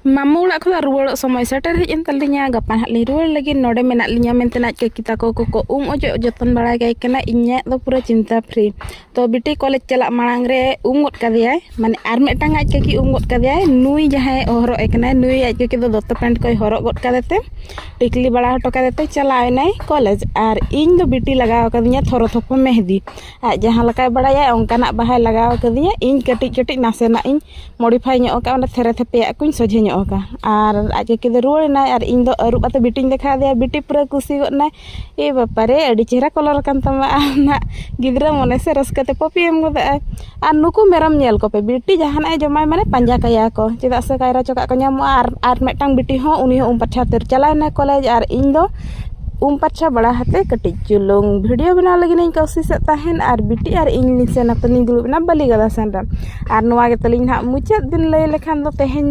मामू ओड़ा खो रुआड़ समय सेटर हेजन तलिया गपा हाथ ली रुआड़ लगी नोडे मेना लिया मेनते नाच के किता को ओजो जतन बड़ा गई कना इन्या दो पूरा चिंता फ्री तो बिटी कॉलेज चला मांग रे गद कदिया माने आर मेटांग आज के गद कदिया नुई जहां हरो एकना नुई आज के दोतो पैंट को हरो गद कदेते टिकली बड़ा हटो कदेते चलाए कॉलेज और इन दो बिटी लगाव कदिया थोरो थोपो मेहदी आज जहां लका बड़ाया ओंकाना बाहाय लगाव कदिया इन कटिक कटिक नासेना इन मॉडिफाई ᱧᱚᱜ ᱚᱠᱟ ᱚᱱᱟ ᱛᱷᱮᱨᱮ ᱛᱷᱮᱯᱮᱭᱟᱜ ᱠᱩᱧ ᱥᱚᱡᱷᱮ ᱧᱚᱜ ᱚᱠᱟ ᱟᱨ ᱟᱡ ᱠᱮ ᱫᱚ ᱨᱩᱣᱟᱹᱲᱮᱱᱟᱭ ᱟᱨ ᱤᱧ ᱫᱚ ᱟᱹᱨᱩᱵ ᱟᱛᱮ ᱵᱤᱴᱤᱧ ᱫᱮᱠᱷᱟ ᱫᱮᱭᱟ ᱵᱤᱴᱤ ᱯᱩᱨᱟᱹ ᱠᱩᱥᱤ ᱜᱚᱫᱱᱟᱭ ᱮ ᱵᱟᱯᱟᱨᱮ ᱟᱹᱰᱤ ᱪᱮᱦᱨᱟ ᱠᱚᱞᱚᱨ ᱠᱟᱱ ᱛᱟᱢᱟ ᱟᱢᱟᱜ ᱜᱤᱫᱽᱨᱟᱹ ᱢᱚᱱᱮ ᱥᱮ ᱨᱟᱹᱥᱠᱟᱹ ᱛᱮ ᱯᱚᱯᱤ ᱮᱢ ᱜᱚᱫᱟᱭ ᱟᱨ ᱱᱩᱠᱩ ᱢᱮᱨᱚᱢ ᱧᱮᱞ ᱠᱚᱯᱮ ᱵᱤᱴᱤ ᱡᱟᱦᱟᱱᱟᱜ ᱡᱚᱢᱟᱭ ᱢᱟᱱᱮ ᱯᱟᱸᱡᱟ ᱠᱟᱭᱟ ᱠᱚ ᱪᱮᱫᱟᱜ ᱥᱮ ᱠᱟᱭᱨᱟ ᱪᱚᱠᱟᱜ ᱠᱚ ᱧᱟᱢᱚᱜᱼᱟ ᱟᱨ ᱢᱤᱫᱴᱟᱝ ᱵᱤᱴᱤ ᱦᱚᱸ ᱩᱱᱤ ᱦᱚᱸ ᱯᱟᱪᱷᱟ ᱛᱮ ᱪᱟᱞᱟᱣᱱᱟ ᱠᱚᱞᱮᱡᱽ ᱟᱨ ᱤᱧ ᱫᱚ पाछा बड़ा हाथे कटिज चुलुंग भिडियो बना लगी कोशिश तहन और बिटी और इन सेन दुलुबना बाली गदा सेन और मुचाद दिन लय लेखान तेहें